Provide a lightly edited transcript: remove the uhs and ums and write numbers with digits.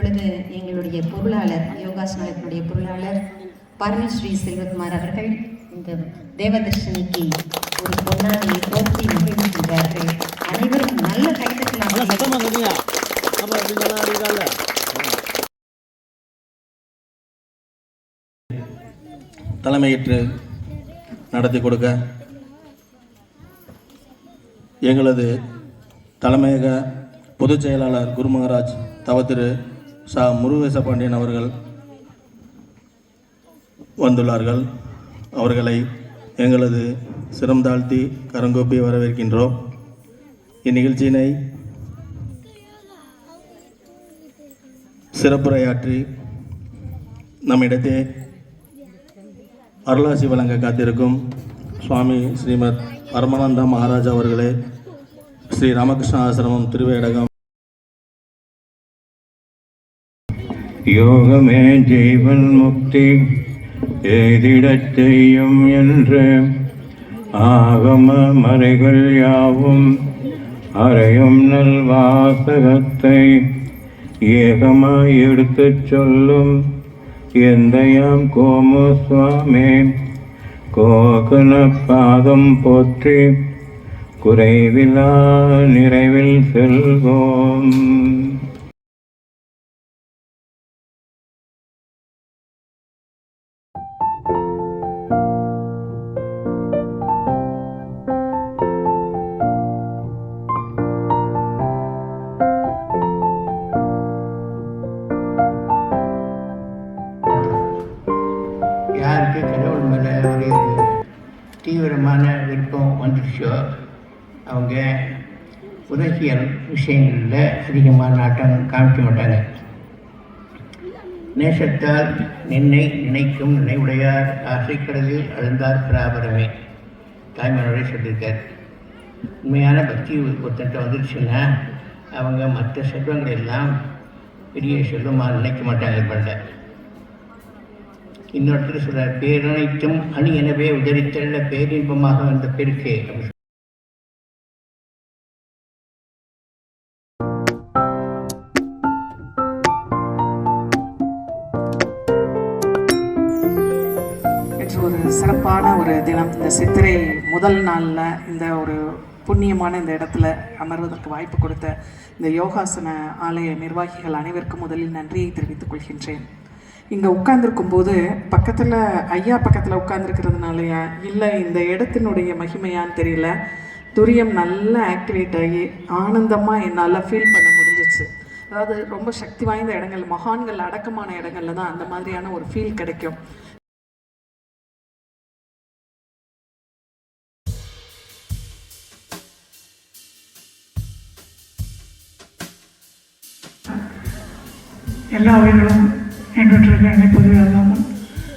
இப்பொழுது எங்களுடைய பொருளாளர், யோகாசனத்தினுடைய பொருளாளர் பரமஸ்ரீ செல்வகுமார் அவர்கள் இந்த தேவதர்ஷினிக்கு ஒரு பொன்னாடியை போர்த்தி மகிழ்கின்றார்கள். அனைவரும் நல்ல கைதட்டலாம். தலைமையேற்று நடத்தி கொடுக்க எங்களது தலைமையக பொதுச் செயலாளர் குருமகராஜ் தவத்திரு சா முருகேச பாண்டியன் அவர்கள் வந்துள்ளார்கள். அவர்களை எங்களது சிரம் தாழ்த்தி கரங்கூப்பி வரவேற்கின்றோம். இந்நிகழ்ச்சியினை சிறப்புரையாற்றி நம்மிடத்தே அருளாசி வழங்க காத்திருக்கும் சுவாமி ஸ்ரீமத் பரமானந்தா மகாராஜ் அவர்களே, ஸ்ரீ ராமகிருஷ்ண ஆசிரமம் திருவேடகம். யோகமே ஜீவன் முக்தி எய்திடச் செய்யும் என்று ஆகம மறைகள் யாவும் அறையும் நல்வாசகத்தை ஏகமாய் எடுத்துச் சொல்லும் எந்தையாம் கோமு சுவாமி கோகன பாதம் போற்றி குறைவிலா நிறைவில் செல்வோம். யாருக்கு கடவுள் மேலே ஒரு தீவிரமான விருப்பம் வந்துடுச்சோ அவங்க உலகியல் விஷயங்களில் அதிகமாக நாட்டம் காமிக்க மாட்டாங்க. நேசத்தால் நின்னை நினைக்கும் நினைவுடையார் ஆசைக்கடலில் அழுந்தார் பிராபரமே தாய்மானோட சொல்லியிருக்கார். உண்மையான பக்தி ஒருத்தன்ட்ட வந்துடுச்சுன்னா அவங்க மற்ற செல்வங்கள் எல்லாம் பெரிய செல்வமாக நினைக்க மாட்டாங்க. பண்ண இன்னொருத்தர் சொல்கிறார், பேரனைத்தும் அணி எனவே உதறித்தள்ள பேரின்பமாக வந்த பெருக்கே. ஒரு சிறப்பான ஒரு தினம். இந்த சித்திரை முதல் நாளில் இந்த ஒரு புண்ணியமான இந்த இடத்துல அமர்வதற்கு வாய்ப்பு கொடுத்த இந்த யோகாசன ஆலய நிர்வாகிகள் அனைவருக்கும் முதலில் நன்றியை தெரிவித்துக் கொள்கின்றேன். இங்கே உட்கார்ந்துருக்கும் போது பக்கத்தில் ஐயா பக்கத்தில் உட்கார்ந்துருக்கிறதுனாலயா இல்லை இந்த இடத்தினுடைய மகிமையான்னு தெரியல, துரியம் நல்லா ஆக்டிவேட் ஆகி ஆனந்தமாக என்னால் ஃபீல் பண்ண முடிஞ்சிச்சு. அதாவது ரொம்ப சக்தி வாய்ந்த இடங்கள், மகான்கள் அடக்கமான இடங்கள்ல தான் அந்த மாதிரியான ஒரு ஃபீல் கிடைக்கும். எல்லா உயிர்களும் எண்ணற்ற பொதுவாக